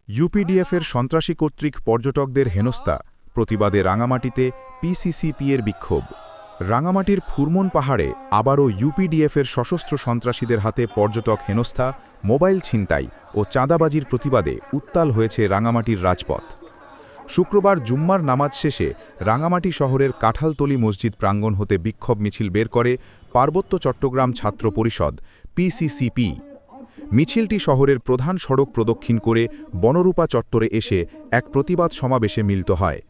ইউপিডিএফের সন্ত্রাসী কর্তৃক পর্যটকদের হেনস্থা, প্রতিবাদে রাঙামাটিতে পিসিসিপি-এর বিক্ষোভ। রাঙামাটির ফুরমন পাহাড়ে আবারও ইউপিডিএফের সশস্ত্র সন্ত্রাসীদের হাতে পর্যটক হেনস্থা, মোবাইল ছিনতাই ও চাঁদাবাজির প্রতিবাদে উত্তাল হয়েছে রাঙামাটির রাজপথ। শুক্রবার জুম্মার নামাজ শেষে রাঙামাটি শহরের কাঁঠালতলী মসজিদ প্রাঙ্গণ হতে বিক্ষোভ মিছিল বের করে পার্বত্য চট্টগ্রাম ছাত্র পরিষদ পিসিসিপি। মিছিলটি শহরের প্রধান সড়ক প্রদক্ষিণ করে বনরূপা চত্বরে এসে এক প্রতিবাদ সমাবেশে মিলিত হয়।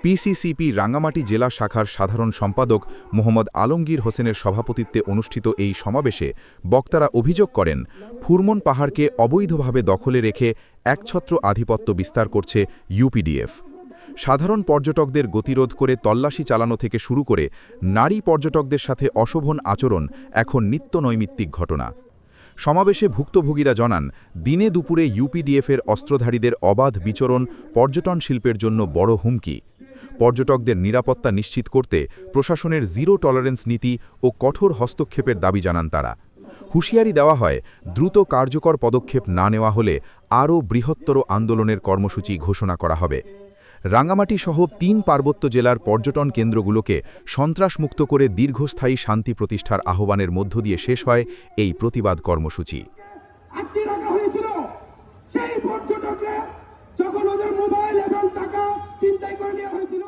পিসিসিপি রাঙ্গামাটি জেলা শাখার সাধারণ সম্পাদক মোহাম্মদ আলমগীর হোসেনের সভাপতিত্বে অনুষ্ঠিত এই সমাবেশে বক্তারা অভিযোগ করেন, ফুরমন পাহাড়কে অবৈধভাবে দখলে রেখে একছত্র আধিপত্য বিস্তার করছে ইউপিডিএফ। সাধারণ পর্যটকদের গতিরোধ করে তল্লাশি চালানো থেকে শুরু করে নারী পর্যটকদের সাথে অশোভন আচরণ এখন নিত্যনৈমিত্তিক ঘটনা। সমাবেশে ভুক্তভোগীরা জানান, দিনে দুপুরে ইউপিডিএফের অস্ত্রধারীদের অবাধ বিচরণ পর্যটন শিল্পের জন্য বড় হুমকি। পর্যটকদের নিরাপত্তা নিশ্চিত করতে প্রশাসনের জিরো টলারেন্স নীতি ও কঠোর হস্তক্ষেপের দাবি জানান তারা। হুঁশিয়ারি দেওয়া হয়, দ্রুত কার্যকর পদক্ষেপ না নেওয়া হলে আরও বৃহত্তর আন্দোলনের কর্মসূচি ঘোষণা করা হবে। রাঙ্গামাটি সহ ৩ পার্বত্য জেলার পর্যটন কেন্দ্রগুলোকে সন্ত্রাসমুক্ত করে দীর্ঘস্থায়ী শান্তি প্রতিষ্ঠার আহ্বানের মধ্য দিয়ে শেষ হয় এই প্রতিবাদ কর্মসূচি। সেই পর্যটকরা যখন ওদের মোবাইল এবং টাকা ছিনতাই করে নেওয়া হয়েছিল।